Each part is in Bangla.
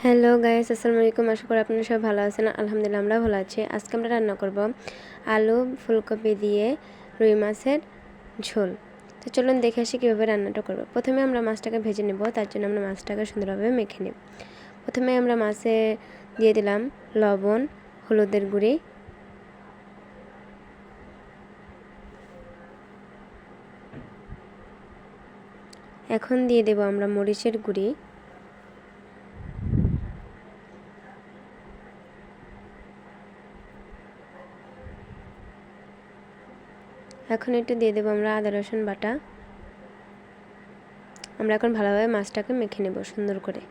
হ্যালো গাইস, আসসালামু আলাইকুম। আশা করি আপনারা সবাই ভালো আছেন। আলহামদুলিল্লাহ আমরা ভালো আছি। আজকে আমরা রান্না করব আলু ফুলকপি দিয়ে রুই মাছের ঝোল। তো চলুন দেখে আসি কীভাবে রান্নাটা করব। প্রথমে আমরা মাছটাকে ভেজে নেব, তার জন্য আমরা মাছটাকে সুন্দরভাবে মেখে নেব। প্রথমে আমরা মাছে দিয়ে দিলাম লবণ, হলুদের গুঁড়ি, এখন দিয়ে দেব আমরা মরিচের গুঁড়ি, এখন একটু দিয়ে দেবো আমরা আদা রসুন বাটা। আমরা এখন ভালোভাবে মাছটাকে মেখে নেব সুন্দর করে।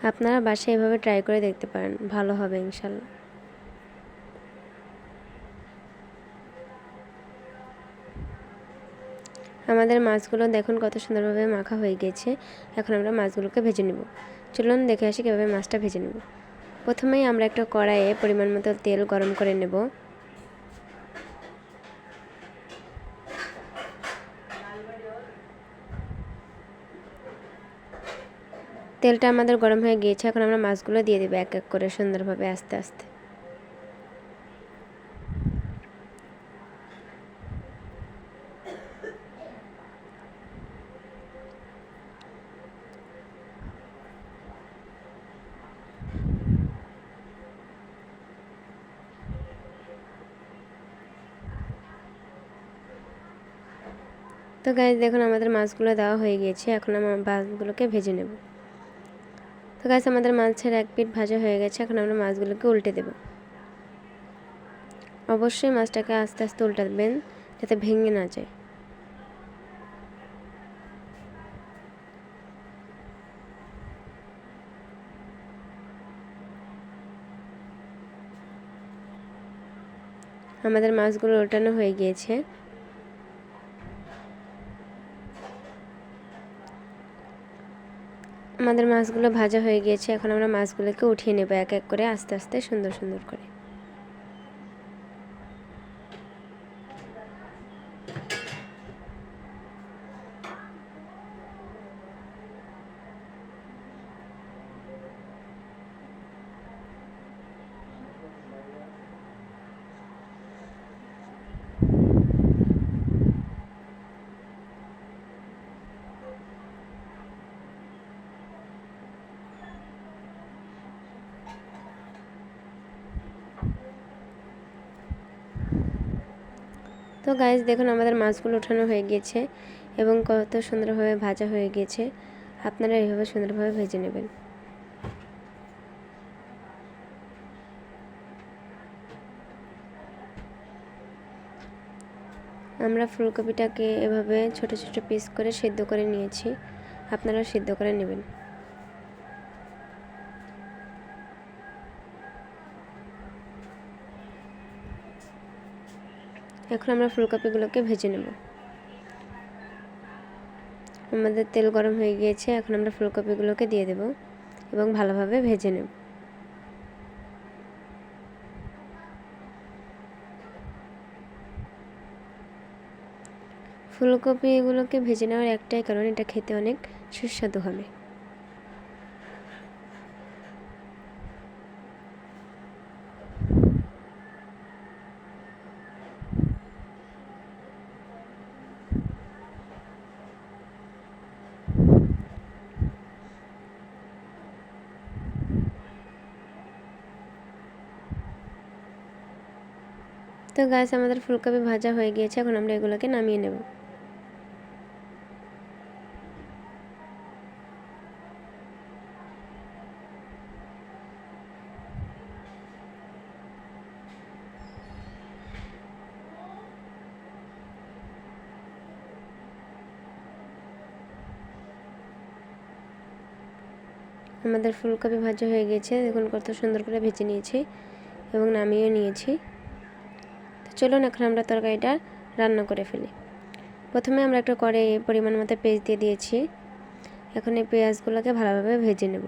আপনারা বাসায় এভাবে ট্রাই করে দেখতে পারেন, ভালো হবে ইনশাল্লাহ। আমাদের মাছগুলো দেখুন কত সুন্দরভাবে মাখা হয়ে গেছে। এখন আমরা মাছগুলোকে ভেজে নেব। চলুন দেখে আসি কীভাবে মাছটা ভেজে নেব। প্রথমেই আমরা একটা কড়াইয়ে পরিমাণ মতো তেল গরম করে নেব। তেলটা আমাদের গরম হয়ে গিয়েছে, এখন আমরা মাছগুলো দিয়ে দেবো এক এক করে সুন্দরভাবে আস্তে আস্তে। তো গাইস দেখুন আমাদের মাছগুলো দেওয়া হয়ে গিয়েছে, এখন আমরা মাছগুলোকে ভেজে নেব। তো গাইস আমাদের মাছের এক পিঠ ভাজা হয়ে গেছে, এখন আমরা মাছগুলোকে উল্টে দেব। অবশ্যই মাছটাকে আস্তে আস্তে উল্টাবেন যাতে ভেঙে না যায়। আমাদের মাছগুলো উল্টানো হয়ে গিয়েছে। আমাদের মাছগুলো ভাজা হয়ে গিয়েছে, এখন আমরা মাছগুলোকে উঠিয়ে নেব এক এক করে আস্তে আস্তে সুন্দর সুন্দর করে। তো গাইস দেখুন আমাদের মাছগুলো ওঠানো হয়ে গিয়েছে এবং কত সুন্দরভাবে ভাজা হয়ে গিয়েছে। আপনারা এইভাবে সুন্দরভাবে ভেজে নেবেন। আমরা ফুলকপিটাকে এভাবে ছোট ছোট পিস করে সিদ্ধ করে নিয়েছি, আপনারা সিদ্ধ করে নেবেন। এখন আমরা ফুলকপিগুলোকে ভেজে নেব। আমাদের তেল গরম হয়ে গিয়েছে, এখন আমরা ফুলকপিগুলোকে দিয়ে দেব এবং ভালোভাবে ভেজে নেব। ফুলকপিগুলোকে ভেজে নেওয়ার একটাই কারণ, এটা খেতে অনেক সুস্বাদু হবে। তো গাছ আমাদের ফুলকপি ভাজা হয়ে গিয়েছে, এখন আমরা এগুলোকে নামিয়ে নেব। আমাদের ফুলকপি ভাজা হয়ে গেছে, দেখুন কত সুন্দর করে ভেজে নিয়েছি এবং নামিয়ে নিয়েছি। তো চলুন এখন আমরা তরকারিটা রান্না করে ফেলি। প্রথমে আমরা একটা কড়াইয়ে পরিমাণ মতো পেঁয়াজ দিয়ে দিয়েছি, এখন এই পেঁয়াজগুলোকে ভালোভাবে ভেজে নেব।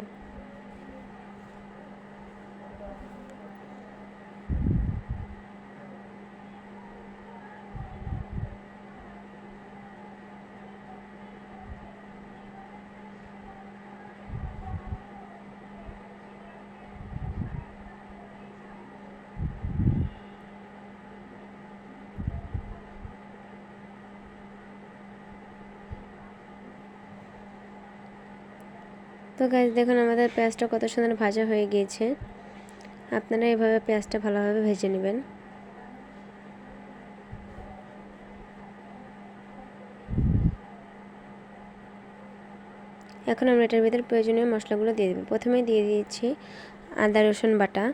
তো গাইস দেখুন আমাদের পেঁয়াজটা কত সুন্দর ভাজা হয়ে গিয়েছে। আপনারা এভাবে পেঁয়াজটা ভালোভাবে ভেজে নেবেন। এখন আমরা এটার ভিতরে প্রয়োজনীয় মশলাগুলো দিয়ে দেব। প্রথমে দিয়ে দিয়েছি আদা রসুন বাটা,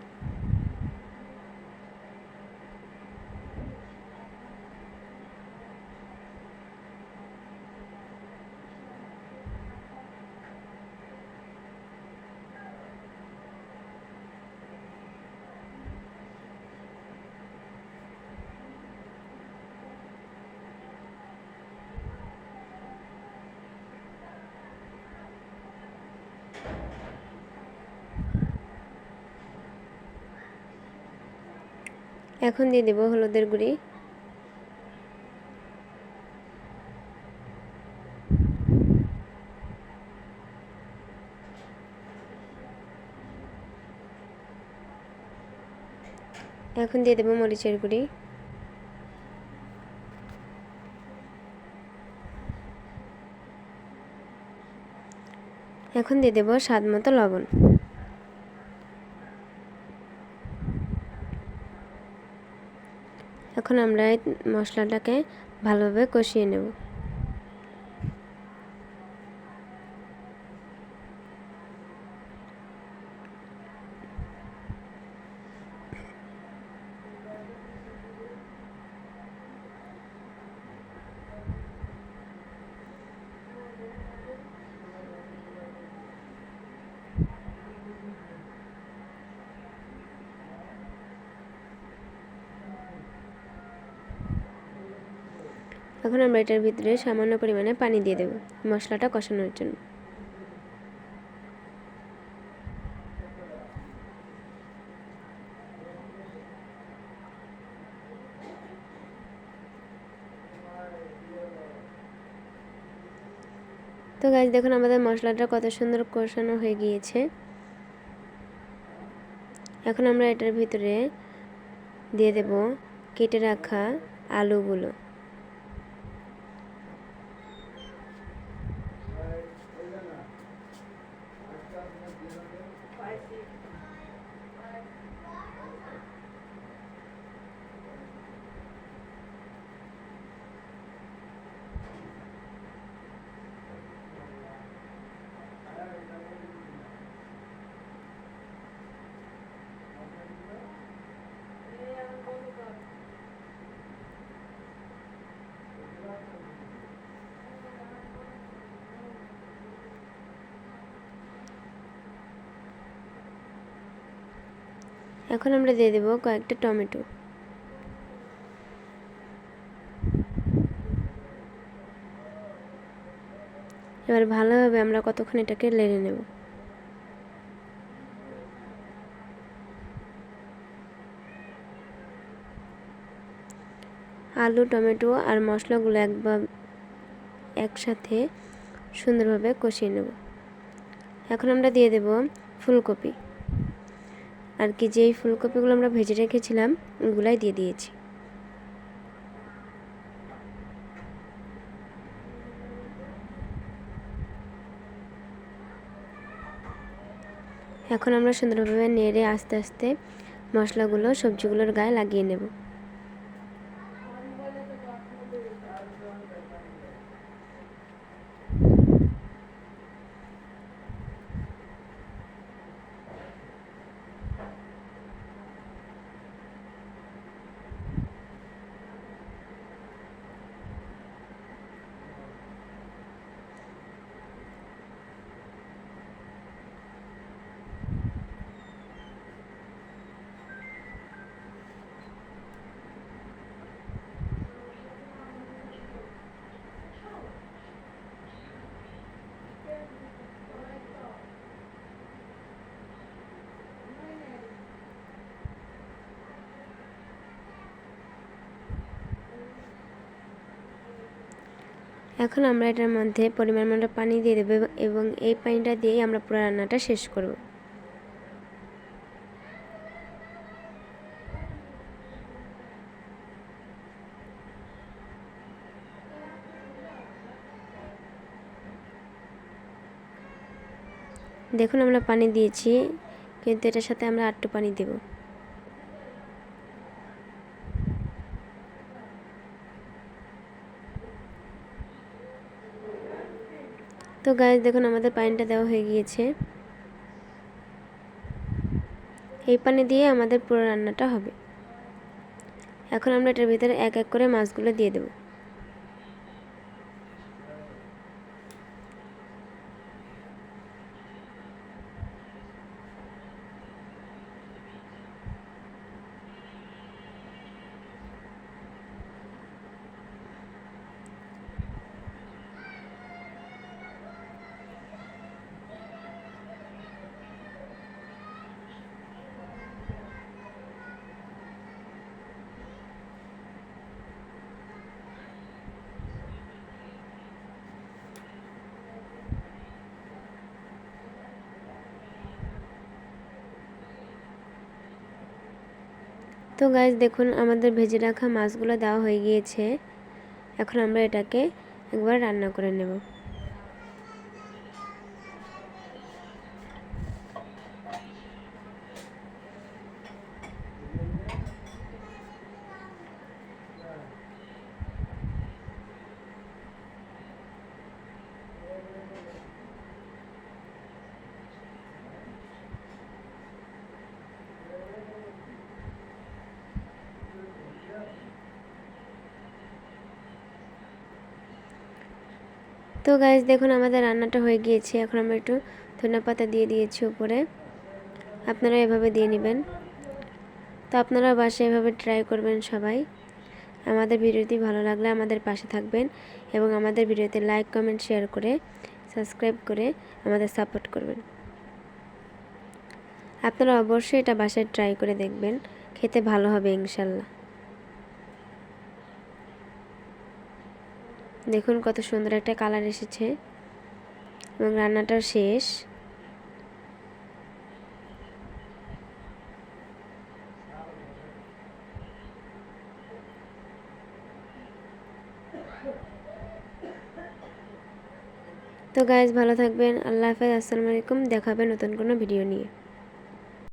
এখন দিয়ে দেব হলুদের গুঁড়ি, এখন দিয়ে দেব মরিচের গুঁড়ি, এখন দিয়ে দেব স্বাদ মতো লবণ। এখন আমরা এই মশলাটাকে ভালোভাবে কষিয়ে নেব। এখন আমরা এটার ভিতরে সামান্য পরিমাণে পানি দিয়ে দেব মশলাটা কষানোর জন্য। তো গাইস দেখুন আমাদের মশলাটা কত সুন্দর কষানো হয়ে গিয়েছে। এখন আমরা এটার ভিতরে দিয়ে দেব কেটে রাখা আলুগুলো। এখন আমরা দিয়ে দেব কয়েকটা টমেটো। এবার ভালোভাবে আমরা কতক্ষণ এটাকে নেড়ে নেব। আলু, টমেটো আর মশলাগুলো একসাথে সুন্দরভাবে কষিয়ে নেব। এখন আমরা দিয়ে দেব ফুলকপি, আর কি যেই ফুলকপিগুলো আমরা ভেজে রেখেছিলাম ওগুলাই দিয়ে দিয়েছি। এখন আমরা সুন্দরভাবে নেড়ে আস্তে আস্তে মশলাগুলো সবজিগুলোর গায়ে লাগিয়ে নেব। এখন আমরা এটার মধ্যে পরিমাণ মতো পানি দিয়ে দেব এবং এই পানিটা দিয়েই আমরা পুরো রান্নাটা শেষ করব। দেখুন আমরা পানি দিয়েছি, কিন্তু এটার সাথে আমরা আরেকটু পানি দেব। তো গাইস দেখুন আমাদের পানিটা দেওয়া হয়ে গিয়েছে। এই পানি দিয়ে আমাদের পুরো রান্নাটা হবে। এখন আমরা এটার ভিতরে এক এক করে মাছগুলো দিয়ে দেব। তো গাইস দেখুন আমাদের ভেজে রাখা মাছগুলো দেওয়া হয়ে গিয়েছে। এখন আমরা এটাকে একবার রান্না করে নেব। তো গাইস দেখুন আমাদের রান্নাটা হয়ে গিয়েছে। এখন আমরা একটু ধনেপাতা দিয়ে দিয়েছি উপরে। আপনারা এভাবে দিয়ে নেবেন। তো আপনারা বাসায় এভাবে ট্রাই করবেন সবাই। আমাদের ভিডিওটি ভালো লাগলে আমাদের পাশে থাকবেন এবং আমাদের ভিডিওতে লাইক কমেন্ট শেয়ার করে সাবস্ক্রাইব করে আমাদের সাপোর্ট করবেন। আপনারা অবশ্যই এটা বাসায় ট্রাই করে দেখবেন, খেতে ভালো হবে ইনশাল্লাহ। দেখুন কত সুন্দর একটা কালার এসেছে এবং রান্নাটাও শেষ। তো গাইস ভালো থাকবেন। আল্লাহ হাফেজ। আসসালামু আলাইকুম। দেখা হবে নতুন কোনো ভিডিও নিয়ে।